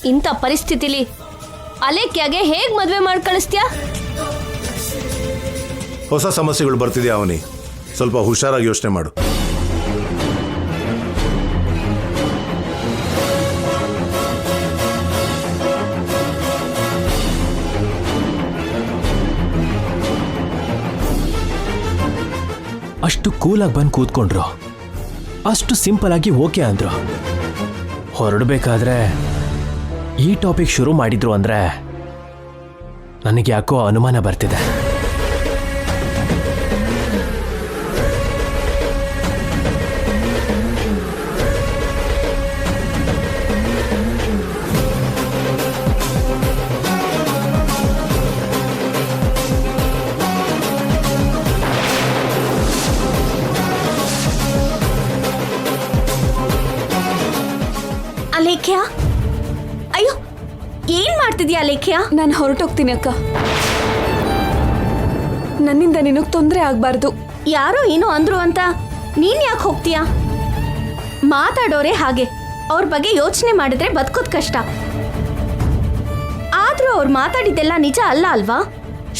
ಇಂಥ ಪರಿಸ್ಥಿತಿಲಿ ಅಲೇಖ್ಯಾಗೆ ಹೇಗ್ ಮದ್ವೆ ಮಾಡಿ ಕಳಿಸ್ತೀಯಾ? ಹೊಸ ಸಮಸ್ಯೆಗಳು ಬರ್ತಿದ್ಯಾ ಅವನಿ, ಸ್ವಲ್ಪ ಹುಷಾರಾಗಿ ಯೋಚನೆ ಮಾಡು. ಅಷ್ಟು ಕೂಲಾಗಿ ಬಂದು ಕೂತ್ಕೊಂಡ್ರು, ಅಷ್ಟು ಸಿಂಪಲ್ ಆಗಿ ಓಕೆ ಅಂದ್ರು. ಹೊರಡಬೇಕಾದ್ರೆ ಈ ಟಾಪಿಕ್ ಶುರು ಮಾಡಿದ್ರು ಅಂದ್ರೆ ನನಗೆ ಯಾಕೋ ಅನುಮಾನ ಬರ್ತಿದೆ. ಅಲೇಖ್ಯ, ಅಯ್ಯೋ ಏನ್ ಮಾಡ್ತಿದ್ಯಾ ಅಲೇಖ್ಯ? ನಾನು ಹೊರಟೋಗ್ತೀನಿ ಅಕ್ಕ. ನನ್ನಿಂದ ನಿನಗೆ ತೊಂದರೆ ಆಗ್ಬಾರ್ದು. ಯಾರೋ ಏನೋ ಅಂದ್ರು ಅಂತ ನೀನ್ ಯಾಕೆ ಹೋಗ್ತೀಯಾ? ಮಾತಾಡೋರೆ ಹಾಗೆ, ಅವ್ರ ಬಗ್ಗೆ ಯೋಚನೆ ಮಾಡಿದ್ರೆ ಬದುಕೋದ್ ಕಷ್ಟ. ಆದ್ರೂ ಅವ್ರು ಮಾತಾಡಿದ್ದೆಲ್ಲ ನಿಜ ಅಲ್ಲ ಅಲ್ವಾ?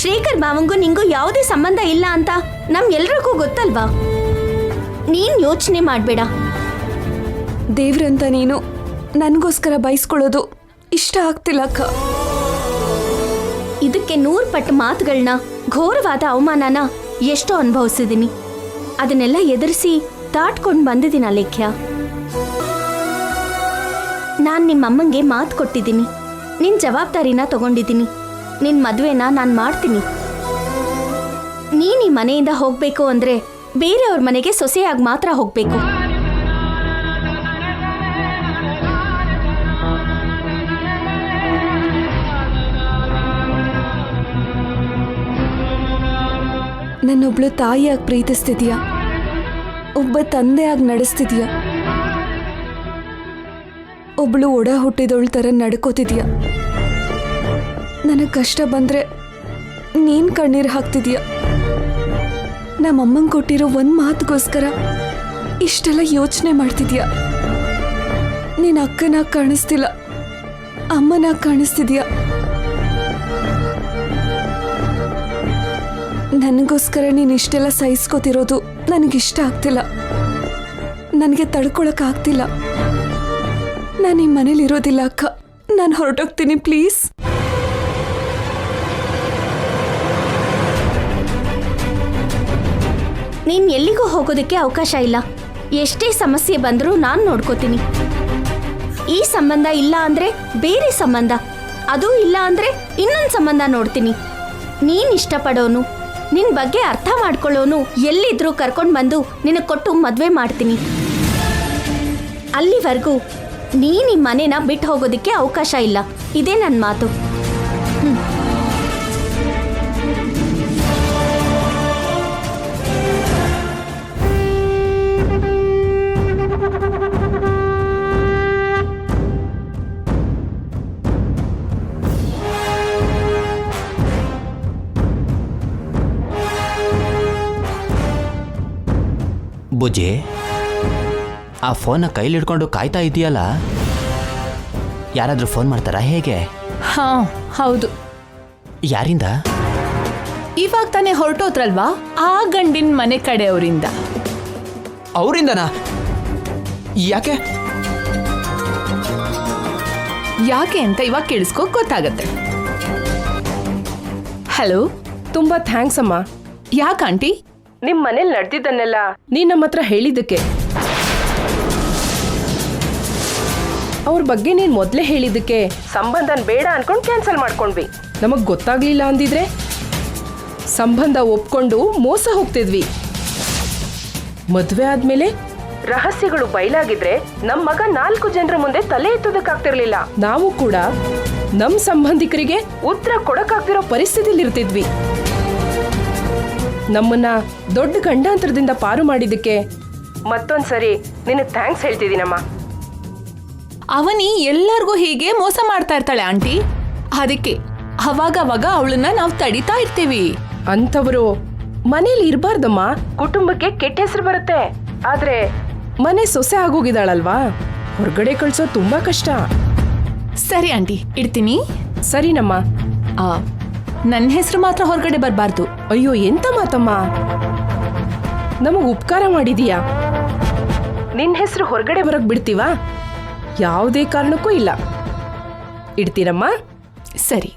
ಶ್ರೀಕರ್ ಮಾವಂಗೂ ನಿಂಗೂ ಯಾವುದೇ ಸಂಬಂಧ ಇಲ್ಲ ಅಂತ ನಮ್ ಎಲ್ರಿಗೂ ಗೊತ್ತಲ್ವಾ? ನೀನ್ ಯೋಚನೆ ಮಾಡ್ಬೇಡ. ದೇವ್ರಂತ ನೀನು ನನಗೋಸ್ಕರ ಬಯಸ್ಕೊಳ್ಳೋದು ಇಷ್ಟ ಆಗ್ತಿಲ್ಲ ಅಕ್ಕ. ಇದಕ್ಕೆ 100 ಪಟ್ಟು ಮಾತುಗಳನ್ನ, ಘೋರವಾದ ಅವಮಾನನ ಎಷ್ಟೋ ಅನುಭವಿಸಿದ್ದೀನಿ. ಅದನ್ನೆಲ್ಲ ಎದುರಿಸಿ ದಾಟ್ಕೊಂಡು ಬಂದಿದ್ದೀನಿ ಅಲೇಖ್ಯ. ನಾನು ನಿಮ್ಮಮ್ಮಂಗೆ ಮಾತು ಕೊಟ್ಟಿದ್ದೀನಿ, ನಿನ್ನ ಜವಾಬ್ದಾರಿನ ತಗೊಂಡಿದ್ದೀನಿ. ನಿನ್ನ ಮದುವೆನ ನಾನು ಮಾಡ್ತೀನಿ. ನೀನು ಈ ಮನೆಯಿಂದ ಹೋಗಬೇಕು ಅಂದರೆ ಬೇರೆಯವ್ರ ಮನೆಗೆ ಸೊಸೆಯಾಗಿ ಮಾತ್ರ ಹೋಗಬೇಕು. ನನ್ನೊಬ್ಳು ತಾಯಿಯಾಗಿ ಪ್ರೀತಿಸ್ತಿದ್ಯಾ, ಒಬ್ಬ ತಂದೆಯಾಗಿ ನಡೆಸ್ತಿದ್ಯಾ, ಒಬ್ಳು ಒಡ ಹುಟ್ಟಿದವಳ ಥರ ನಡ್ಕೋತಿದ್ಯಾ. ನನಗೆ ಕಷ್ಟ ಬಂದರೆ ನೀನು ಕಣ್ಣೀರು ಹಾಕ್ತಿದ್ಯಾ. ನಮ್ಮಮ್ಮಂಗೆ ಕೊಟ್ಟಿರೋ ಒಂದು ಮಾತಿಗೋಸ್ಕರ ಇಷ್ಟೆಲ್ಲ ಯೋಚನೆ ಮಾಡ್ತಿದ್ಯಾ. ನೀನು ಅಕ್ಕನಾಗಿ ಕಾಣಿಸ್ತಿಲ್ಲ, ಅಮ್ಮನಾಗಿ ಕಾಣಿಸ್ತಿದ್ಯಾ. ನನಗೋಸ್ಕರ ನೀನು ಇಷ್ಟೆಲ್ಲ ಸಹಿಸ್ಕೋತಿರೋದು ನನಗಿಷ್ಟ ಆಗ್ತಿಲ್ಲ. ನನಗೆ ತಡ್ಕೊಳಕ್ಕಾಗ್ತಿಲ್ಲ. ನಾನು ಈ ಮನೇಲಿ ಇರೋದಿಲ್ಲ ಅಕ್ಕ. ನಾನು ಹೊರಟೋಗ್ತೀನಿ ಪ್ಲೀಸ್. ನೀನು ಎಲ್ಲಿಗೂ ಹೋಗೋದಕ್ಕೆ ಅವಕಾಶ ಇಲ್ಲ. ಎಷ್ಟೇ ಸಮಸ್ಯೆ ಬಂದರೂ ನಾನು ನೋಡ್ಕೋತೀನಿ. ಈ ಸಂಬಂಧ ಇಲ್ಲ ಅಂದರೆ ಬೇರೆ ಸಂಬಂಧ, ಅದೂ ಇಲ್ಲ ಅಂದರೆ ಇನ್ನೊಂದು ಸಂಬಂಧ ನೋಡ್ತೀನಿ. ನೀನು ಇಷ್ಟಪಡೋನು, ನಿನ್ನ ಬಗ್ಗೆ ಅರ್ಥ ಮಾಡ್ಕೊಳ್ಳೋನು ಎಲ್ಲಿದ್ರೂ ಕರ್ಕೊಂಡು ಬಂದು ನಿನಗೆ ಕೊಟ್ಟು ಮದುವೆ ಮಾಡ್ತೀನಿ. ಅಲ್ಲಿವರೆಗೂ ನೀನು ಈ ಮನೇನ ಬಿಟ್ಟು ಹೋಗೋದಕ್ಕೆ ಅವಕಾಶ ಇಲ್ಲ. ಇದೇ ನನ್ನ ಮಾತು. ಬುಜ್ಜಿ, ಆ ಫೋನ್ನ ಕೈಲಿ ಹಿಡ್ಕೊಂಡು ಕಾಯ್ತಾ ಇದೆಯಲ್ಲ, ಯಾರಾದರೂ ಫೋನ್ ಮಾಡ್ತಾರಾ ಹೇಗೆ? ಹಾ ಹೌದು. ಯಾರಿಂದ? ಇವಾಗ ತಾನೇ ಹೊರಟೋದ್ರಲ್ವಾ, ಆ ಗಂಡಿನ ಮನೆ ಕಡೆಯವರಿಂದ. ಅವರಿಂದನಾ? ಯಾಕೆ ಯಾಕೆ ಅಂತ ಇವಾಗ ಕೇಳಿಸ್ಕೋ, ಗೊತ್ತಾಗತ್ತೆ. ಹಲೋ. ತುಂಬಾ ಥ್ಯಾಂಕ್ಸ್ ಅಮ್ಮ. ಯಾಕೆ ಆಂಟಿ? ನಿಮ್ ಮನೇಲಿ ನಡೆದಿದ್ದನ್ನೆಲ್ಲ ನೀನ್ ನಮ್ಮ ಹತ್ರ ಹೇಳಿದ್ದಕ್ಕೆ. ಅವ್ರ ಬಗ್ಗೆ ನೀನ್ ಮೊದ್ಲೇ ಹೇಳಿದ್ದಕ್ಕೆ ಸಂಬಂಧನ್ ಬೇಡ ಅನ್ಕೊಂಡು ಕ್ಯಾನ್ಸಲ್ ಮಾಡ್ಕೊಂಡ್ವಿ. ನಮಗ್ ಗೊತ್ತಾಗ್ಲಿಲ್ಲ ಅಂದಿದ್ರೆ ಸಂಬಂಧ ಒಪ್ಕೊಂಡು ಮೋಸ ಹೋಗ್ತಿದ್ವಿ. ಮದ್ವೆ ಆದ್ಮೇಲೆ ರಹಸ್ಯಗಳು ಬಯಲಾಗಿದ್ರೆ ನಮ್ ಮಗ 4 ಜನರ ಮುಂದೆ ತಲೆ ಎತ್ತೋದಕ್ಕಾಗ್ತಿರ್ಲಿಲ್ಲ. ನಾವು ಕೂಡ ನಮ್ ಸಂಬಂಧಿಕರಿಗೆ ಉತ್ತರ ಕೊಡಕ್ಕಾಗ್ತಿರೋ ಪರಿಸ್ಥಿತಿಲಿ ಇರ್ತಿದ್ವಿ. ನಮ್ಮನ್ನ ದೊಡ್ಡ ಗಂಡಾಂತರದಿಂದ ಪಾರು ಮಾಡಿದ್ದಕ್ಕೆ ಮತ್ತೊಂದ್ಸರಿ ನಿನಗೆ ಥ್ಯಾಂಕ್ಸ್ ಹೇಳ್ತಿದ್ದೀನಮ್ಮ. ಅವನಿ ಎಲ್ಲರಿಗೂ ಹೀಗೆ ಮೋಸ ಮಾಡ್ತಾ ಇರ್ತಾಳೆ ಆಂಟಿ. ಅದಕ್ಕೆ ಅವಾಗವಾಗ ಅವಳನ್ನ ನಾವು ತಡಿತಾ ಇರ್ತೀವಿ. ಅಂಥವರು ಮನೇಲಿ ಇರಬಾರ್ದಮ್ಮ. ಕುಟುಂಬಕ್ಕೆ ಕೆಟ್ಟ ಹೆಸರು ಬರುತ್ತೆ. ಆದ್ರೆ ಮನೆ ಸೊಸೆ ಆಗೋಗಿದಾಳಲ್ವಾ, ಹೊರಗಡೆ ಕಳ್ಸೋ ತುಂಬಾ ಕಷ್ಟ. ಸರಿ ಆಂಟಿ ಇಡ್ತೀನಿ. ಸರಿನಮ್ಮ. ನನ್ನ ಹೆಸರು ಮಾತ್ರ ಹೊರಗಡೆ ಬರಬಾರ್ದು. ಅಯ್ಯೋ ಎಂತ ಮಾತಮ್ಮ, ನಮಗ್ ಉಪಕಾರ ಮಾಡಿದೀಯಾ, ನಿನ್ನ ಹೆಸರು ಹೊರಗಡೆ ಬರಕ್ ಬಿಡ್ತೀವಾ? ಯಾವುದೇ ಕಾರಣಕ್ಕೂ ಇಲ್ಲ. ಇಡ್ತೀರಮ್ಮ. ಸರಿ.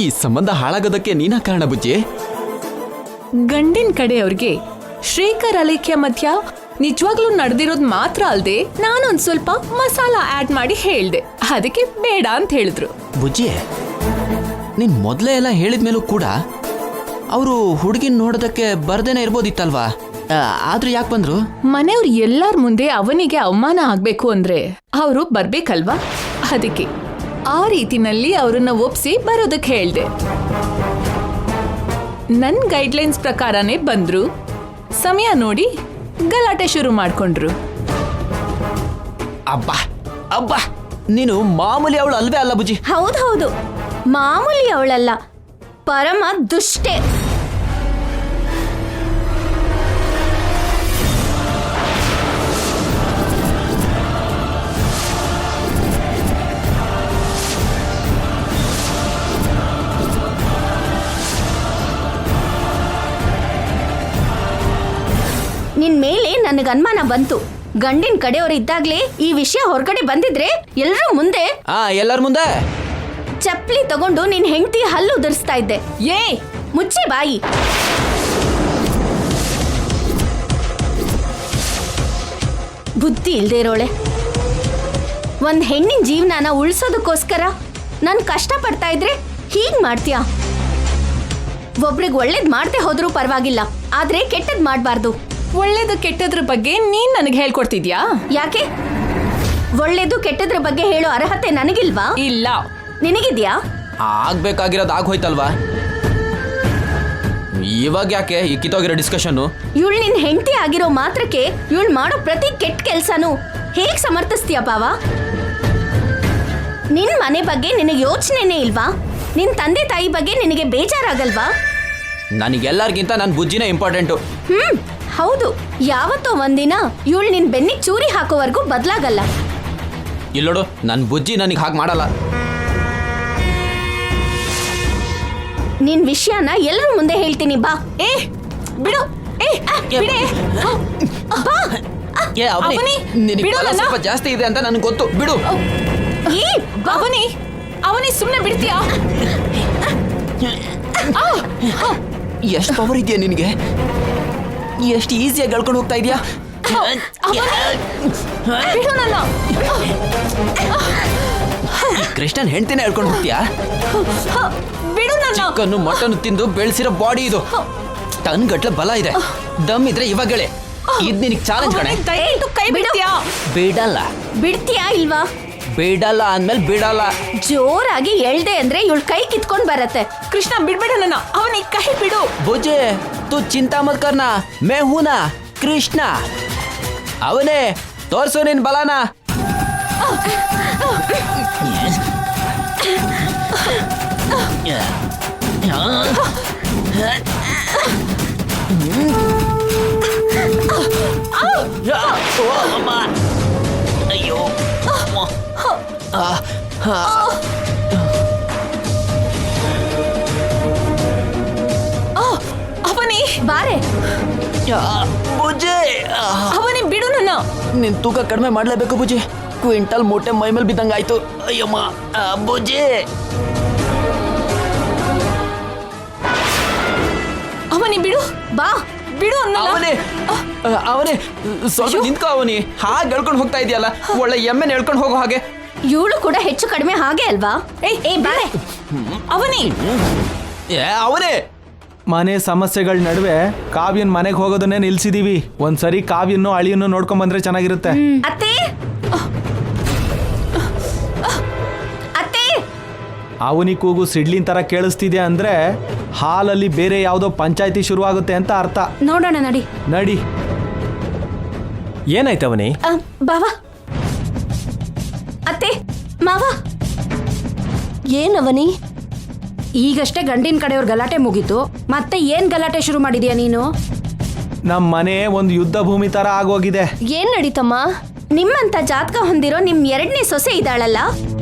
ಈ ಸಂಬಂಧ ಹಾಳಾಗೋದಕ್ಕೆ ನೀನಾ ಕಾರಣ ಬುಜ್ಜಿ. ಗಂಡಿನ ಕಡೆಯವ್ರಿಗೆ ಶ್ರೀಕರ್ ಅಲೇಖ್ಯ ಮಧ್ಯ ನಿಜವಾಗ್ಲೂ ನಡೆದಿರೋದು ಮಾತ್ರ ಅಲ್ದೆ ನಾನೊಂದ್ ಸ್ವಲ್ಪ ಮಸಾಲ ಆಡ್ ಮಾಡಿ ಹೇಳ್ದೆ, ಅದಕ್ಕೆ ಬೇಡ ಅಂತ ಹೇಳಿದ್ರು. ಬುಜ್ಜಿ, ನೀನ್ ಮೊದಲೇ ಎಲ್ಲ ಹೇಳಿದ್ಮೇಲೂ ಕೂಡ ಅವರು ಹುಡುಗಿನ ನೋಡೋದಕ್ಕೆ ಬರ್ದೇನೆ ಇರ್ಬೋದಿತ್ತಲ್ವಾ? ಆದ್ರೂ ಯಾಕೆ ಬಂದ್ರು? ಮನೆಯವ್ರು ಎಲ್ಲಾರ ಮುಂದೆ ಅವನಿಗೆ ಅವಮಾನ ಆಗ್ಬೇಕು ಅಂದ್ರೆ ಅವರು ಬರ್ಬೇಕಲ್ವಾ? ಅದಕ್ಕೆ ಆ ರೀತಿನಲ್ಲಿ ಅವರನ್ನ ಒಪ್ಸಿ ಬರೋದಕ್ಕೆ ಹೇಳ್ದೆ. ನನ್ ಗೈಡ್ಲೈನ್ಸ್ ಪ್ರಕಾರನೇ ಬಂದ್ರು. ಸಮಯ ನೋಡಿ ಗಲಾಟೆ ಶುರು ಮಾಡ್ಕೊಂಡ್ರು. ಅಬ್ಬಾ ಅಬ್ಬಾ, ನೀನು ಮಾಮೂಲಿ ಅವಳು ಅಲ್ವೇ ಅಲ್ಲ ಬುಜ್ಜಿ. ಹೌದೌದು, ಮಾಮೂಲಿ ಅವಳಲ್ಲ, ಪರಮ ದುಷ್ಟೆ. ನಿನ್ ಮೇಲೆ ನನಗೆ ಅನುಮಾನ ಬಂತು. ಗಂಡಿನ ಕಡೆಯವರು ಇದ್ದಾಗ್ಲೇ ಈ ವಿಷಯ ಹೊರಗಡೆ ಬಂದಿದ್ರೆ ಎಲ್ಲರೂ ಮುಂದೆ ಎಲ್ಲರ ಮುಂದೆ ಚಪ್ಪಲಿ ತಗೊಂಡು ನಿನ್ ಹೆಂಡತಿ ಹಲ್ಲು ಉದುರಿಸ್ತಾ ಇದ್ದೆ. ಏ ಮುಚ್ಚಿ ಬಾಯಿ. ಬುದ್ಧಿ ಇಲ್ದೇ ಇರೋಳೆ. ಒಂದ್ ಹೆಣ್ಣಿನ ಜೀವನನ ಉಳಿಸೋದಕ್ಕೋಸ್ಕರ ನಾನು ಕಷ್ಟ ಪಡ್ತಾ ಇದ್ರೆ ಹೀಗ್ ಮಾಡ್ತೀಯಾ? ಒಬ್ರಿಗೆ ಒಳ್ಳೇದ್ ಮಾಡ್ದೆ ಹೋದ್ರೂ ಪರವಾಗಿಲ್ಲ, ಆದ್ರೆ ಕೆಟ್ಟದ್ ಮಾಡ್ಬಾರ್ದು. ಒಳ್ಳೇದು ಕೆಟ್ಟದ್ರ ಬಗ್ಗೆ ನೀನ್ ನನಗೆ ಹೇಳ್ಕೊಡ್ತಿದ್ಯಾ? ಯಾಕೆ? ಒಳ್ಳೇದು ಕೆಟ್ಟದ್ರ ಬಗ್ಗೆ ಹೇಳೋ ಅರ್ಹತೆ ನನಗಿಲ್ವಾ? ಇಲ್ಲ. ನಿನಗಿದ್ಯಾ? ಆಗ್ಬೇಕಾಗಿರೋದು ಆಗೋಯ್ತಲ್ವಾ, ಇವಾಗ ಯಾಕೆ ಈ ಕಿತ್ತೋಗಿರೋ ಡಿಸ್ಕಷನ್? ಇವಳು ನಿನ್ ಹೆಂಡತಿ ಆಗಿರೋ ಮಾತ್ರಕ್ಕೆ ಇವಳು ಮಾಡೋ ಪ್ರತಿ ಕೆಟ್ಟ ಕೆಲ್ಸನೂ ಹೇಗ್ ಸಮರ್ಥಿಸ್ತೀಯ ಬಾವ? ನಿನ್ ಮನೆ ಬಗ್ಗೆ ನಿನಗೆ ಯೋಚನೆನೇ ಇಲ್ವಾ? ನಿನ್ ತಂದೆ ತಾಯಿ ಬಗ್ಗೆ ನಿನಗೆ ಬೇಜಾರಾಗಲ್ವಾ? ನನಗೆಲ್ಲರಿಗಿಂತ ನನ್ನ ಬುಜ್ಜಿನೇ ಇಂಪಾರ್ಟೆಂಟು. ಹೌದು, ಯಾವತ್ತೋ ಒಂದಿನ ಇವಳು ನಿನ್ ಬೆನ್ನಿಗೆ ಚೂರಿ ಹಾಕೋವರೆಗೂ ಬದಲಾಗಲ್ಲ. ಇಲ್ಲೋಡು, ನನ್ನ ಬುಜ್ಜಿ ನನಗೆ ಹಾಗೆ ಮಾಡಲ್ಲ. ನಿನ್ ವಿಷಯನ ಎಲ್ಲರ ಮುಂದೆ ಹೇಳ್ತೀನಿ ಬಾ. ಏ ಬಿಡು. ಏ ಬಿಡೆ. ಬಾ. ಅವನಿ, ನಿನಗೆ ಬಿಡು ನನ್ನ. ಸ್ವಲ್ಪ ಜಾಸ್ತಿ ಇದೆ ಅಂತ ನನಗೆ ಗೊತ್ತು, ಬಿಡು. ಏ ಬಾ. ಅವನಿ ಸುಮ್ಮನೆ ಬಿಡ್ತೀಯಾ? ಎಷ್ಟು ಪವರ್ ಇದೆಯಾ ನಿನಗೆ? ಎಷ್ಟು ಈಸಿಯಾಗಿ ಹೇಳ್ಕೊಂಡು ಹೋಗ್ತಾ ಇದೆಯಾ? ಬಿಡು ನನ್ನ. ಕೃಷ್ಣನ್ ಹೆಂಡ್ತಿನೇ ಹೇಳ್ಕೊಂಡು ಹೋಗ್ತೀಯಾ? ಬಿಡು ನನ್ನ. ಚಿಕನ್ನು ಮಟನ್ ತಿಂದು ಬೆಳೆಸಿರೋ ಬಾಡಿ ಇದು, ಟನ್ ಗಟ್ಲೆ ಬಲ ಇದೆ. ದಮ್ ಇದ್ರೆ ಇವಾಗ ಹೇಳಿ, ಇದ್ ನಿನಗೆ ಚಾಲೆಂಜ್ ಕಣೆ. ದಯವಿಟ್ಟು ಕೈ ಬಿಡ್ತೀಯಾ? ಬಿಡಲ್ಲ. ಬಿಡ್ತೀಯಾ ಇಲ್ವಾ? ಬಿಡಲ್ಲ ಅಂದ್ಮೇಲೆ ಬಿಡಲ್ಲ. ಜೋರಾಗಿ ಎಳ್ದೆ ಅಂದ್ರೆ ಇವಳು ಕೈ ಕಿತ್ಕೊಂಡ್ ಬರತ್ತೆ. ಕೃಷ್ಣ ಬಿಡ್ಬೇಡ ನನ್ನ. ಅವನಿಗೆ ಕೈ ಬಿಡು. बुझे तू चिंता मत करना, मैं हूं ना कृष्ण. ಅವನೇ ತೋರ್ಸು ನಿನ್ ಬಲನ. ಅಯ್ಯೋ ಅವನಿ ಬಾರೆ. ಬುಜ್ಜಿ, ಅವನಿ ಬಿಡು ನನ್ನ. ನಿನ್ ತೂಕ ಕಡಿಮೆ ಮಾಡ್ಲೇಬೇಕು ಬುಜ್ಜಿ. ಕ್ವಿಂಟಲ್ ಮೂಟೆ ಮೈಮೇಲೆ ಬಿದ್ದಂಗಾಯ್ತು. ಅಯ್ಯಮ್ಮ ಬುಜ್ಜಿ. ಅವನಿ ಬಿಡು. ಬಾ. ಬಿಡು ಅವನೇ ಅವನೇ ಸ್ವಲ್ಪ ನಿಂತ್ಕೋ. ಅವನಿ ಹಾಗೆ ಹೇಳ್ಕೊಂಡು ಹೋಗ್ತಾ ಇದೆಯಲ್ಲ, ಒಳ್ಳೆ ಎಮ್ಮೆನ ಹೇಳ್ಕೊಂಡು ಹೋಗೋ ಹಾಗೆ. ಇವಳು ಕೂಡ ಹೆಚ್ಚು ಕಡಿಮೆ ಹಾಗೆ ಅಲ್ವಾ? ಏ ಬಾರೆ. ಅವನಿ ಅವನೇ ಮನೆ ಸಮಸ್ಯೆಗಳ ನಡುವೆ ಕಾವ್ಯನ್ ಮನೆಗೆ ಹೋಗೋದನ್ನೇ ನಿಲ್ಸಿದೀವಿ. ಒಂದ್ಸರಿ ಕಾವ್ಯನ್ನು ಅಳಿಯನ್ನು ನೋಡ್ಕೊಂಡ್ ಬಂದ್ರೆ ಚೆನ್ನಾಗಿರುತ್ತೆ. ಅತ್ತೆ, ಅತ್ತೆ. ಅವನಿ ಕೂಗು ಸಿಡ್ಲಿನ್ ತರ ಕೇಳಿಸ್ತಿದೆ ಅಂದ್ರೆ ಹಾಲಲ್ಲಿ ಬೇರೆ ಯಾವುದೋ ಪಂಚಾಯಿತಿ ಶುರುವಾಗುತ್ತೆ ಅಂತ ಅರ್ಥ. ನೋಡೋಣ ನಡಿ. ನಡಿ. ಏನಾಯ್ತು ಅವನಿ? ಬಾವಾ. ಅತ್ತೆ, ಮಾವ. ಏನವನಿ? ಈಗಷ್ಟೇ ಗಂಡಿನ ಕಡೆಯವ್ರ ಗಲಾಟೆ ಮುಗೀತು, ಮತ್ತೆ ಏನ್ ಗಲಾಟೆ ಶುರು ಮಾಡಿದ್ಯಾ ನೀನು? ನಮ್ಮ ಮನೆ ಒಂದು ಯುದ್ಧ ಭೂಮಿ ತರ ಆಗೋಗಿದೆ. ಏನ್ ನಡೀತಮ್ಮ? ನಿಮ್ಮಂತ ಜಾತಕ ಹೊಂದಿರೋ ನಿಮ್ 2ನೇ ಸೊಸೆ ಇದ್ದಾಳಲ್ಲ,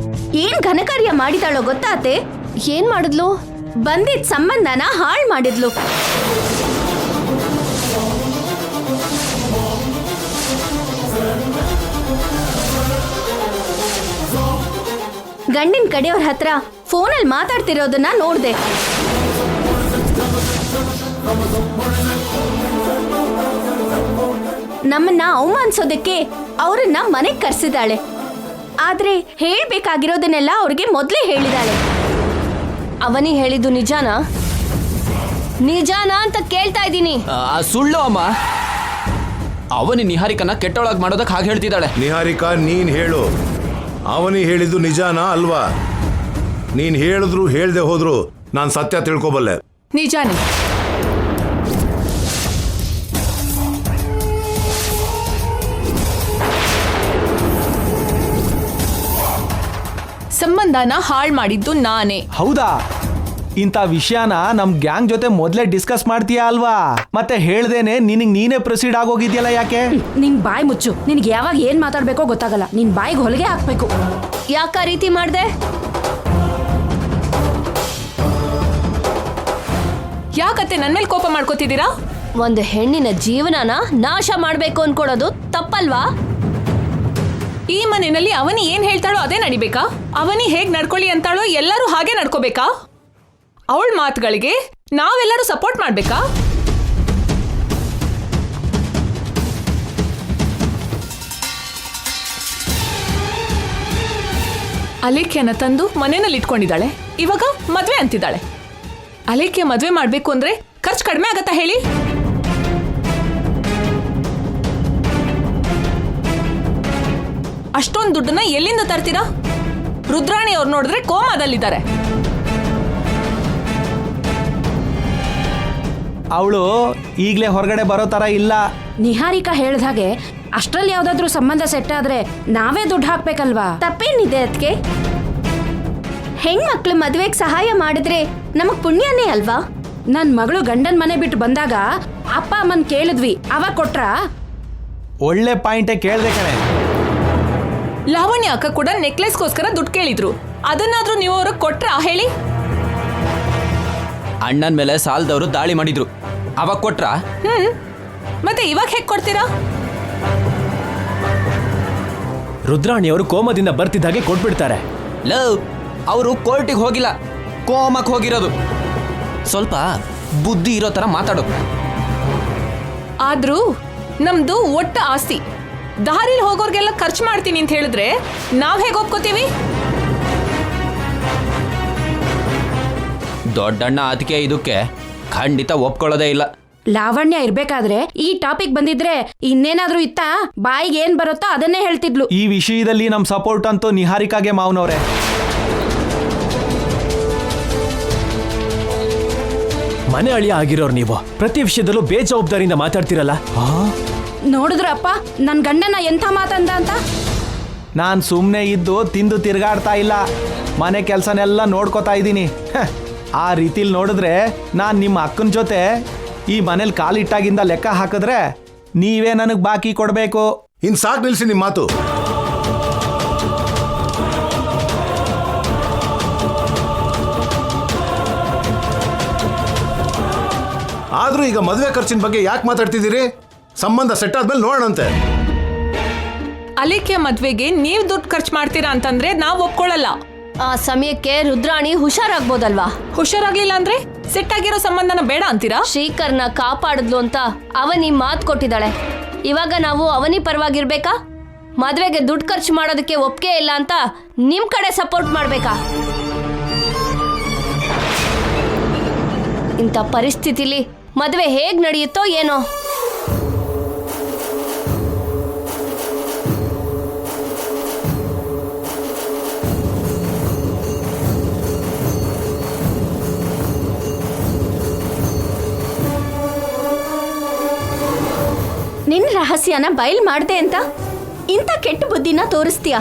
ಏನ್ ಘನಕಾರ್ಯ ಮಾಡಿದಾಳೋ ಗೊತ್ತಾತೆ? ಏನ್ ಮಾಡಿದ್ಲು? ಬಂದಿದ್ ಸಂಬಂಧನ ಹಾಳ್ ಮಾಡಿದ್ಲು. ಗಂಡಿನ ಕಡೆಯವ್ರ ಹತ್ರ ಫೋನಲ್ಲಿ ಮಾತಾಡ್ತಿರೋದನ್ನ ನೋಡ್ದೆ. ನಮ್ಮನ್ನ ಅವಮಾನಿಸೋದಕ್ಕೆ ಅವ್ರನ್ನ ಮನೆಗ್ ಕರ್ಸಿದಾಳೆ. ಆದ್ರೆ ಹೇಳ್ಬೇಕಾಗಿರೋದನ್ನೆಲ್ಲ ಅವ್ರಿಗೆ ಮೊದ್ಲೇ ಹೇಳಿದಾಳೆ. ಅವನಿ ಹೇಳಿದ್ದು ನಿಜಾನಾ? ನಿಜಾನಾ ಅಂತ ಕೇಳ್ತಾ ಇದ್ದೀನಿ. ಸುಳ್ಳು ಅಮ್ಮ. ಅವನಿ ನಿಹಾರಿಕನ ಕೆಟ್ಟೊಳಗ್ ಮಾಡೋದಕ್ಕೆ ಹಾಗೆ ಹೇಳ್ತಿದ್ದಾಳೆ. ನಿಹಾರಿಕಾ, ನೀನ್ ಹೇಳು, ಅವನಿ ಹೇಳಿದ್ದು ನಿಜಾನಾ ಅಲ್ವಾ? ನೀನ್ ಹೇಳಿದ್ರು ಹೇಳ್ದೆ ಹೋದ್ರು ನಾನು ಸತ್ಯ ತಿಳ್ಕೊಬಲ್ಲೆ. ನಿಜಾನೇ. ಸಂಬಂಧನ ಹಾಳು ಮಾಡಿದ್ದು ನಾನೇ. ಹೌದಾ? ಇಂಥ ವಿಷಯನ ನಮ್ ಗ್ಯಾಂಗ್ ಜೊತೆ ಮೊದಲೇ ಡಿಸ್ಕಸ್ ಮಾಡ್ತೀಯಾ ಅಲ್ವಾ? ಮತ್ತೆ ಹೇಳ್ದೇನೆ ನೀನೇ ಪ್ರೊಸೀಡ್ ಆಗೋಗಿದ್ಯಲ್ಲ, ಯಾಕೆ? ನಿನ್ ಬಾಯಿ ಮುಚ್ಚು. ನಿನ್ಗೆ ಯಾವಾಗ ಏನ್ ಮಾತಾಡ್ಬೇಕೋ ಗೊತ್ತಾಗಲ್ಲ. ನಿನ್ ಬಾಯಿಗೆ ಹೊಲಿಗೆ ಹಾಕ್ಬೇಕು. ಯಾಕ ರೀತಿ ಮಾಡ್ದೆ? ಯಾಕತ್ತೆ ನನ್ ಮೇಲೆ ಕೋಪ ಮಾಡ್ಕೋತಿದ್ದೀರಾ? ಒಂದು ಹೆಣ್ಣಿನ ಜೀವನನ ನಾಶ ಮಾಡ್ಬೇಕು ಅನ್ಕೊಡೋದು ತಪ್ಪಲ್ವಾ? ಈ ಮನೆಯಲ್ಲಿ ಅವನಿ ಏನ್ ಹೇಳ್ತಾಳೋ ಅದೇ ನಡಿಬೇಕಾ? ಅವನಿ ಹೇಗ್ ನಡ್ಕೊಳ್ಳಿ ಅಂತಾಳೋ ಎಲ್ಲರೂ ಹಾಗೆ ನಡ್ಕೋಬೇಕಾ? ಅವಳ ಮಾತುಗಳಿಗೆ ನಾವೆಲ್ಲರೂ ಸಪೋರ್ಟ್ ಮಾಡ್ಬೇಕಾ? ಅಲೇಖ್ಯನ ತಂದು ಮನೆಯಲ್ಲಿ ಇಟ್ಕೊಂಡಿದ್ದಾಳೆ. ಇವಾಗ ಮದ್ವೆ ಅಂತಿದ್ದಾಳೆ. ಅಲೇಖ್ಯ ಮದ್ವೆ ಮಾಡ್ಬೇಕು ಅಂದ್ರೆ ಖರ್ಚು ಕಡಿಮೆ ಆಗತ್ತಾ ಹೇಳಿ? ಅಷ್ಟೊಂದು ದುಡ್ಡನ್ನ ಎಲ್ಲಿಂದ ತರ್ತೀರಾ? ರುದ್ರಾಣಿ ಅವ್ರು ನೋಡಿದ್ರೆ ಕೋಮಾದಲ್ಲಿದ್ದಾರೆ. ಅವಳು ಈಗಲೇ ಹೊರಗಡೆ ಬರೋ ತರ ಇಲ್ಲ. ನಿಹಾರಿಕಾ ಹೇಳ್ದ ಹಾಗೆ ಅಷ್ಟ್ರಲ್ಲಿ ಯಾವ್ದಾದ್ರು ಸಂಬಂಧ ಸೆಟ್ ಆದ್ರೆ ನಾವೇ ದುಡ್ಡು ಹಾಕ್ಬೇಕಲ್ವಾ? ತಪ್ಪೇನಿದೆ ಅದಕ್ಕೆ? ಹೆಣ್ಮಕ್ಳು ಮದ್ವೆಗೆ ಸಹಾಯ ಮಾಡಿದ್ರೆ ನಮಗ್ ಪುಣ್ಯನೇ ಅಲ್ವಾ? ನನ್ ಮಗಳು ಗಂಡನ್ ಮನೆ ಬಿಟ್ಟು ಬಂದಾಗ ಅಪ್ಪ ಅಮ್ಮನ್ ಕೇಳಿದ್ವಿ, ಅವಾಗ ಕೊಟ್ರಾ? ಒಳ್ಳೆ ಪಾಯಿಂಟೇ ಕೇಳ್ದೆ ಕಣೆ. ಲಾವಣ್ಯ ಅಕ್ಕ ಕೂಡ ನೆಕ್ಲೆಸ್ಗೋಸ್ಕರ ದುಡ್ಡು ಕೇಳಿದ್ರು. ಅದನ್ನಾದ್ರೂ ನೀವು ಅವ್ರಿಗೆ ಕೊಟ್ರಾ ಹೇಳಿ? ಅಣ್ಣನ ಮೇಲೆ ಸಾಲದವರು ದಾಳಿ ಮಾಡಿದ್ರು, ಅವಾಗ ಕೊಟ್ರಾ? ಮತ್ತೆ ಇವಾಗ ಹೇಗ್ ಕೊಡ್ತೀರಾ? ರುದ್ರಾಣಿಯವರು ಕೋಮದಿಂದ ಬರ್ತಿದ್ದಾಗೆ ಕೊಟ್ಬಿಡ್ತಾರೆ. ಲವ್, ಅವರು ಕೋರ್ಟಿಗೆ ಹೋಗಿಲ್ಲ, ಕೋಮಕ್ಕೆ ಹೋಗಿರೋದು. ಸ್ವಲ್ಪ ಬುದ್ಧಿ ಇರೋ ತರ ಮಾತಾಡು. ಆದ್ರೂ ನಮ್ದು ಒಟ್ಟ ಆಸ್ತಿ. ದಾರಿಲಿ ಹೋಗೋರ್ಗೆಲ್ಲ ಖರ್ಚು ಮಾಡ್ತೀನಿ ಅಂತ ಹೇಳಿದ್ರೆ ನಾವ್ ಹೇಗೆ ಒಪ್ಕೋತೀವಿ? ದೊಡ್ಡಣ್ಣ ಅದಕ್ಕೆ ಇದಕ್ಕೆ ಖಂಡಿತ ಒಪ್ಕೊಳ್ಳೋದೇ ಇಲ್ಲ. ಲಾವಣ್ಯ ಇರ್ಬೇಕಾದ್ರೆ ಈ ಟಾಪಿಕ್ ಬಂದಿದ್ರೆ ಇನ್ನೇನಾದ್ರೂ ಇತ್ತಾ? ಬಾಯಿಗೆ ಏನ್ ಬರುತ್ತೋ ಅದನ್ನೇ ಹೇಳ್ತಿದ್ಲು. ಈ ವಿಷಯದಲ್ಲಿ ನಮ್ ಸಪೋರ್ಟ್ ಅಂತೂ ನಿಹಾರಿಕಾಗೆ ಮಾವನವ್ರೆ. ಮನೆ ಅಳಿಯ ಆಗಿರೋರು ನೀವು ಪ್ರತಿ ವಿಷಯದಲ್ಲೂ ಬೇಜವಾಬ್ದಾರಿಯಿಂದ ಮಾತಾಡ್ತಿರಲ್ಲ. ನೋಡಿದ್ರಪ್ಪ ನನ್ ಗಂಡನ ಎಂಥ ಮಾತಂದ ಅಂತ? ನಾನ್ ಸುಮ್ನೆ ಇದ್ದು ತಿಂದು ತಿರ್ಗಾಡ್ತಾ ಇಲ್ಲ, ಮನೆ ಕೆಲ್ಸನೆಲ್ಲ ನೋಡ್ಕೋತಾ ಇದ್ದೀನಿ. ಆ ರೀತಿಲಿ ನೋಡಿದ್ರೆ ನಾನ್ ನಿಮ್ಮ ಅಕ್ಕನ ಜೊತೆ ಈ ಮನೇಲಿ ಕಾಲಿಟ್ಟಾಗಿಂದ ಲೆಕ್ಕ ಹಾಕಿದ್ರೆ ನೀವೇ ನನಗ್ ಬಾಕಿ ಕೊಡ್ಬೇಕು. ಇನ್ ಸಾಕು, ನಿಲ್ಸಿ ನಿಮ್ಮ ಮಾತು. ಆದ್ರೂ ಈಗ ಮದುವೆ ಖರ್ಚಿನ ಬಗ್ಗೆ ಯಾಕೆ ಮಾತಾಡ್ತಿದ್ದೀರಿ? ಸಂಬಂಧ ಸೆಟ್ ಆದ್ಮೇಲೆ ನೋಡೋಣಂತೆ. ಅಲೇಖ್ಯ ಮದ್ವೆಗೆ ನೀವ್ ದುಡ್ಡು ಖರ್ಚು ಮಾಡ್ತೀರಾ ಅಂತಂದ್ರೆ ನಾವ್ ಒಪ್ಕೊಳ್ಳಲ್ಲ. ಆ ಸಮಯಕ್ಕೆ ರುದ್ರಾಣಿ ಹುಷಾರಾಗ್ಬೋದಲ್ವಾ? ಹುಷಾರಾಗ್ಲಿಲ್ಲ ಅಂದ್ರೆ ಸೆಟ್ ಆಗಿರೋ ಸಂಬಂಧನ ಬೇಡ ಅಂತೀರಾ? ಶ್ರೀಕರ್ನ ಕಾಪಾಡಿದ್ಲು ಅಂತ ಅವನಿ ಮಾತು ಕೊಟ್ಟಿದ್ದಾಳೆ. ಇವಾಗ ನಾವು ಅವನಿ ಪರವಾಗಿರ್ಬೇಕಾ? ಮದ್ವೆಗೆ ದುಡ್ಡು ಖರ್ಚು ಮಾಡೋದಕ್ಕೆ ಒಪ್ಪಿಗೆ ಇಲ್ಲ ಅಂತ ನಿಮ್ ಕಡೆ ಸಪೋರ್ಟ್ ಮಾಡ್ಬೇಕಾ? ಇಂಥ ಪರಿಸ್ಥಿತಿಲಿ ಮದ್ವೆ ಹೇಗ್ ನಡೆಯುತ್ತೋ ಏನೋ. ನಿನ್ ರಹಸ್ಯನ ಬಯಲ್ ಮಾಡ್ದೆ ಅಂತ ಇಂಥ ಕೆಟ್ಟ ಬುದ್ಧಿನ ತೋರಿಸ್ತೀಯ?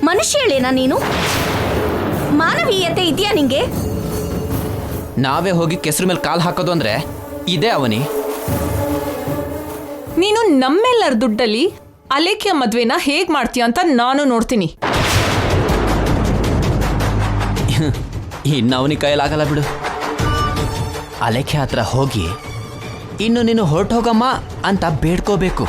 ಮನುಷ್ಯಳೇನಾ ನೀನು? ಮಾನವೀಯತೆ ಇದೆಯಾ ನಿಂಗೆ? ನಾವೇ ಹೋಗಿ ಕೆಸರು ಮೇಲೆ ಕಾಲು ಹಾಕೋದು ಅಂದ್ರೆ ಇದೇ ಅವನಿ. ನೀನು ನಮ್ಮೆಲ್ಲರ ದುಡ್ಡಲ್ಲಿ ಅಲೇಖ್ಯ ಮದ್ವೆನ ಹೇಗ್ ಮಾಡ್ತೀಯ ಅಂತ ನಾನು ನೋಡ್ತೀನಿ. ಇನ್ನು ಅವನಿಗೆ ಕೈಲಾಗಲ್ಲ ಬಿಡು. ಅಲೇಖ್ಯ ಹತ್ರ ಹೋಗಿ ಇನ್ನು ನೀನು ಹೊರಟೋಗಮ್ಮ ಅಂತ ಬೇಡ್ಕೋಬೇಕು.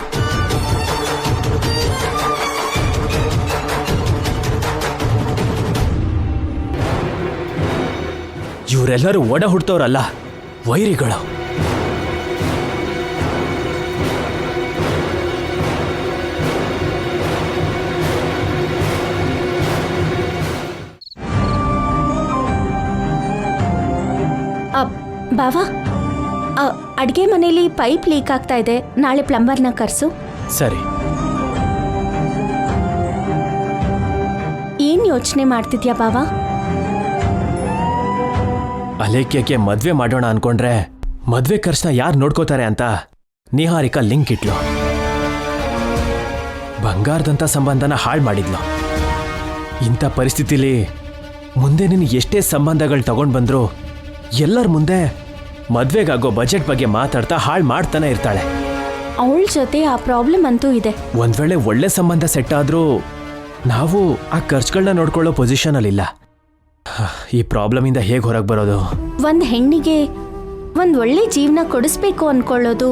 ಇವರೆಲ್ಲರೂ ಒಡ ಹುಡ್ತವ್ರಲ್ಲ, ವೈರಿಗಳು. ಬಾವಾ, ಅಡ್ಗೆ ಮನೇಲಿ ಪೈಪ್ ಲೀಕ್ ಆಗ್ತಾ ಇದೆ, ನಾಳೆ ಪ್ಲಂಬರ್ನ ಕರ್ಸು. ಸರಿ. ಏನ್ ಯೋಚನೆ ಮಾಡ್ತಿದ್ಯಾ ಬಾವಾ? ಅಲೇಖ್ಯಕ್ಕೆ ಮದ್ವೆ ಮಾಡೋಣ ಅನ್ಕೊಂಡ್ರೆ ಮದ್ವೆ ಖರ್ಚನ್ನ ಯಾರು ನೋಡ್ಕೋತಾರೆ ಅಂತ ನಿಹಾರಿಕಾ ಲಿಂಕ್ ಇಟ್ಲು. ಬಂಗಾರದಂತ ಸಂಬಂಧನ ಹಾಳು ಮಾಡಿದ್ಲು. ಇಂಥ ಪರಿಸ್ಥಿತಿಲಿ ಮುಂದೆ ನೀನು ಎಷ್ಟೇ ಸಂಬಂಧಗಳು ತಗೊಂಡ್ ಬಂದ್ರು ಎಲ್ಲರ ಮುಂದೆ ಮದ್ವೆಗಾಗೋ ಬಜೆಟ್ ಬಗ್ಗೆ ಮಾತಾಡ್ತಾ ಹಾಳು ಮಾಡ್ತಾನೆ ಇರ್ತಾಳೆ. ಅವಳ ಜೊತೆ ಆ ಪ್ರಾಬ್ಲಮ್ ಅಂತೂ ಇದೆ. ಒಂದ್ ವೇಳೆ ಒಳ್ಳೆ ಸಂಬಂಧ ಸೆಟ್ ಆದ್ರೂ ನಾವು ಆ ಖರ್ಚುಗಳನ್ನ ನೋಡ್ಕೊಳ್ಳೋ ಪೊಸಿಷನ್ ಅಲ್ಲಿಲ್ಲ. ಈ ಪ್ರಾಬ್ಲಮ್ ಇಂದ ಹೇಗೆ ಹೊರಗೆ ಬರೋದು? ಒಂದ್ ಹೆಣ್ಣಿಗೆ ಒಂದ್ ಒಳ್ಳೆ ಜೀವನ ಕೊಡಿಸ್ಬೇಕು ಅನ್ಕೊಳ್ಳೋದು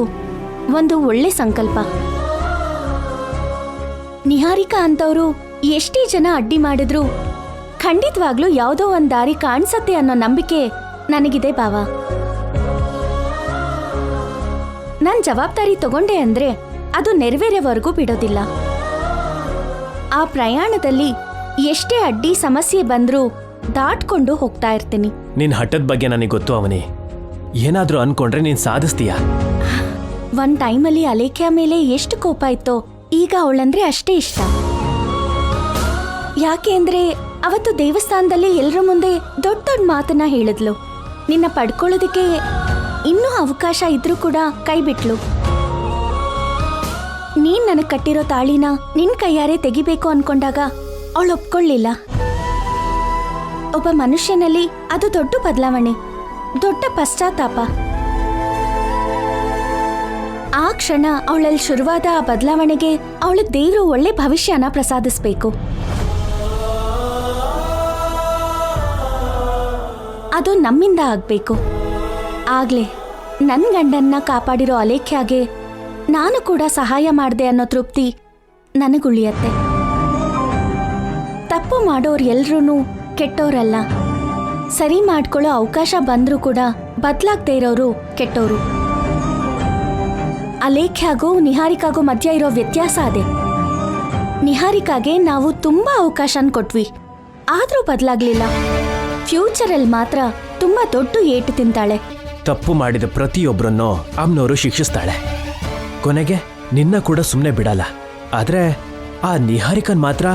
ಒಂದು ಒಳ್ಳೆ ಸಂಕಲ್ಪ. ನಿಹಾರಿಕಾ ಅಂತವ್ರು ಎಷ್ಟೇ ಜನ ಅಡ್ಡಿ ಮಾಡಿದ್ರು ಖಂಡಿತವಾಗ್ಲೂ ಯಾವುದೋ ಒಂದ್ ದಾರಿ ಕಾಣಿಸತ್ತೆ ಅನ್ನೋ ನಂಬಿಕೆ ನನಗಿದೆ ಬಾವ. ನಾನ್ ಜವಾಬ್ದಾರಿ ತಗೊಂಡೆ ಅಂದ್ರೆ ಅದು ನೆರವೇರೋವರೆಗೂ ಬಿಡೋದಿಲ್ಲ. ಆ ಪ್ರಯಾಣದಲ್ಲಿ ಎಷ್ಟೇ ಅಡ್ಡಿ ಸಮಸ್ಯೆ ಬಂದ್ರೂ ದಾಟ್ಕೊಂಡು ಹೋಗ್ತಾ ಇರ್ತೀನಿ. ನಿನ್ ಹಠದ ಬಗ್ಗೆ ನನಗೆ ಗೊತ್ತು ಅವನಿ. ಏನಾದ್ರೂ ಅನ್ಕೊಂಡ್ರೆ ನೀನ್ ಸಾಧಿಸ್ತೀಯ. ಒಂದ್ ಟೈಮಲ್ಲಿ ಅಲೇಖ್ಯ ಮೇಲೆ ಎಷ್ಟು ಕೋಪ ಇತ್ತೋ ಈಗ ಅವಳಂದ್ರೆ ಅಷ್ಟೇ ಇಷ್ಟ. ಯಾಕೆ ಅಂದ್ರೆ ಅವತ್ತು ದೇವಸ್ಥಾನದಲ್ಲಿ ಎಲ್ರ ಮುಂದೆ ದೊಡ್ಡ ದೊಡ್ಡ ಮಾತನ್ನ ಹೇಳಿದ್ಲು. ನಿನ್ನ ಪಡ್ಕೊಳ್ಳೋದಕ್ಕೆ ಇನ್ನೂ ಅವಕಾಶ ಇದ್ರೂ ಕೂಡ ಕೈ ಬಿಟ್ಲು. ನೀನ್ ನನಗ್ ಕಟ್ಟಿರೋ ತಾಳಿನ ನಿನ್ ಕೈಯಾರೆ ತೆಗಿಬೇಕು ಅನ್ಕೊಂಡಾಗ ಅವಳು ಒಪ್ಕೊಳ್ಳಿಲ್ಲ. ಒಬ್ಬ ಮನುಷ್ಯನಲ್ಲಿ ಅದು ದೊಡ್ಡ ಬದಲಾವಣೆ, ದೊಡ್ಡ ಪಶ್ಚಾತ್ತಾಪ. ಆ ಕ್ಷಣ ಅವಳಲ್ಲಿ ಶುರುವಾದ ಆ ಬದಲಾವಣೆಗೆ ಅವಳು ದೇವರು ಒಳ್ಳೆ ಭವಿಷ್ಯನ ಪ್ರಸಾದಿಸ್ಬೇಕು. ಅದು ನಮ್ಮಿಂದ ಆಗ್ಬೇಕು. ಆಗ್ಲೇ ನನ್ನ ಗಂಡನ್ನ ಕಾಪಾಡಿರೋ ಅಲೇಖ್ಯಾಗೆ ನಾನು ಕೂಡ ಸಹಾಯ ಮಾಡಿದೆ ಅನ್ನೋ ತೃಪ್ತಿ ನನಗುಳಿಯತ್ತೆ. ತಪ್ಪು ಮಾಡೋರು ಎಲ್ರೂ ಕೆಟ್ಟೋರಲ್ಲ. ಸರಿ ಮಾಡ್ಕೊಳ್ಳೋ ಅವಕಾಶ ಬಂದ್ರೂ ಕೂಡ ಬದಲಾಗದೇ ಇರೋರು ಕೆಟ್ಟೋರು. ಅಲೇಖ್ಯಾಗೂ ನಿಹಾರಿಕಾಗೂ ಮಧ್ಯ ಇರೋ ವ್ಯತ್ಯಾಸ ಅದೇ. ನಿಹಾರಿಕಾಗೆ ನಾವು ತುಂಬಾ ಅವಕಾಶನ ಕೊಟ್ವಿ, ಆದ್ರೂ ಬದಲಾಗ್ಲಿಲ್ಲ. ಫ್ಯೂಚರಲ್ಲಿ ಮಾತ್ರ ತುಂಬಾ ದೊಡ್ಡ ಏಟು ತಿಂತಾಳೆ. ತಪ್ಪು ಮಾಡಿದ ಪ್ರತಿಯೊಬ್ಬರನ್ನು ಅಮ್ಮನವರು ಶಿಕ್ಷಿಸ್ತಾಳೆ. ಕೊನೆಗೆ ನಿನ್ನ ಕೂಡ ಸುಮ್ಮನೆ ಬಿಡಲ್ಲ. ಆದ್ರೆ ಆ ನಿಹಾರಿಕನ್ ಮಾತ್ರ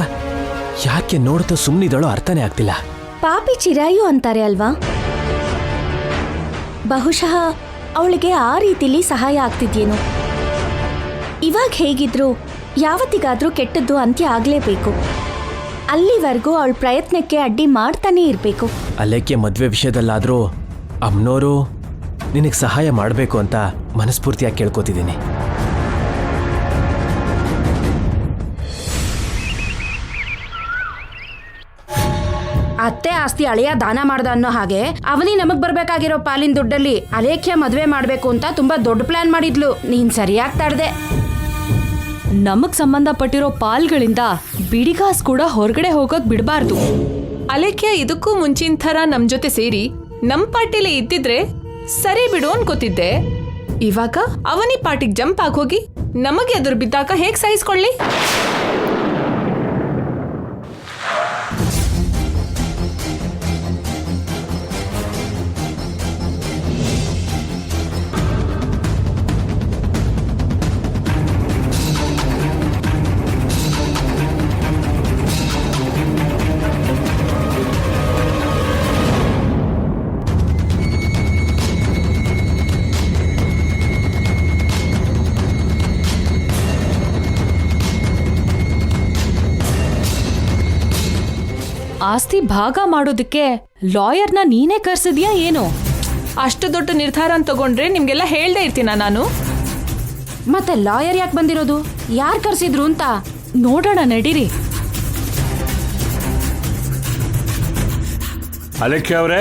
ಯಾಕೆ ನೋಡ್ತಾ ಸುಮ್ಮನಿದಳೋ ಅರ್ಥನೇ ಆಗ್ತಿಲ್ಲ. ಪಾಪಿ ಚಿರಾಯು ಅಂತಾರೆ ಅಲ್ವಾ? ಬಹುಶಃ ಅವಳಿಗೆ ಆ ರೀತಿಲಿ ಸಹಾಯ ಆಗ್ತಿದ್ಯೇನು. ಇವಾಗ ಹೇಗಿದ್ರು ಯಾವತ್ತಿಗಾದ್ರೂ ಕೆಟ್ಟದ್ದು ಅಂತ್ಯ ಆಗ್ಲೇಬೇಕು. ಅಲ್ಲಿವರೆಗೂ ಅವಳ ಪ್ರಯತ್ನಕ್ಕೆ ಅಡ್ಡಿ ಮಾಡ್ತಾನೇ ಇರಬೇಕು. ಅಲೇಖ್ಯ ಮದ್ವೆ ವಿಷಯದಲ್ಲಾದ್ರೂ ಅಮ್ಮನವರು ನಿನಗೆ ಸಹಾಯ ಮಾಡಬೇಕು ಅಂತ ಮನಸ್ಫೂರ್ತಿಯಾಗಿ ಕೇಳ್ಕೊತಿದ್ದೀನಿ. ಅತ್ತೆ ಆಸ್ತಿ ಅಳಿಯ ದಾನ ಮಾಡ್ದ ಅನ್ನೋ ಹಾಗೆ ಅವನಿ ನಮಗ್ ಬರ್ಬೇಕಾಗಿರೋ ಪಾಲಿನ ದುಡ್ಡಲ್ಲಿ ಅಲೇಖ್ಯ ಮದ್ವೆ ಮಾಡ್ಬೇಕು ಅಂತ ತುಂಬಾ ದೊಡ್ಡ ಪ್ಲಾನ್ ಮಾಡಿದ್ಲು. ನೀನ್ ಸರಿಯಾಗಿ ತಡ್ದೆ. ನಮಗ್ ಸಂಬಂಧಪಟ್ಟಿರೋ ಪಾಲ್ಗಳಿಂದ ಬಿಡಿಗಾಸ್ ಕೂಡ ಹೊರಗಡೆ ಹೋಗೋಕ್ ಬಿಡಬಾರ್ದು. ಅಲೇಖ್ಯ ಇದಕ್ಕೂ ಮುಂಚಿನ ಥರ ನಮ್ ಜೊತೆ ಸೇರಿ ನಮ್ ಪಾರ್ಟಿಲಿ ಇದ್ದಿದ್ರೆ ಸರಿ ಬಿಡು ಅನ್ಕೋತಿದ್ದೆ. ಇವಾಗ ಅವನಿ ಪಾರ್ಟಿಗೆ ಜಂಪ್ ಆಗೋಗಿ ನಮಗೆ ಎದುರು ಬಿದ್ದಾಗ ಹೇಗ್ ಸಹಿಸ್ಕೊಳ್ಳಿ? ಆಸ್ತಿ ಭಾಗ ಮಾಡೋದಕ್ಕೆ ಲಾಯರ್ನ ನೀನೇ ಕರ್ಸಿದ್ಯಾ ಏನು? ಅಷ್ಟು ದೊಡ್ಡ ನಿರ್ಧಾರ ತಗೊಂಡ್ರೆ ನಿಮ್ಗೆಲ್ಲ ಹೇಳ್ದೆ ಇರ್ತೀನ ನಾನು. ಮತ್ತೆ ಲಾಯರ್ ಯಾಕೆ ಬಂದಿರೋದು? ಯಾರು ಕರ್ಸಿದ್ರು ಅಂತ ನೋಡೋಣ ನಡೀರಿ. ಅಲೇಖ್ಯ ಅವರೇ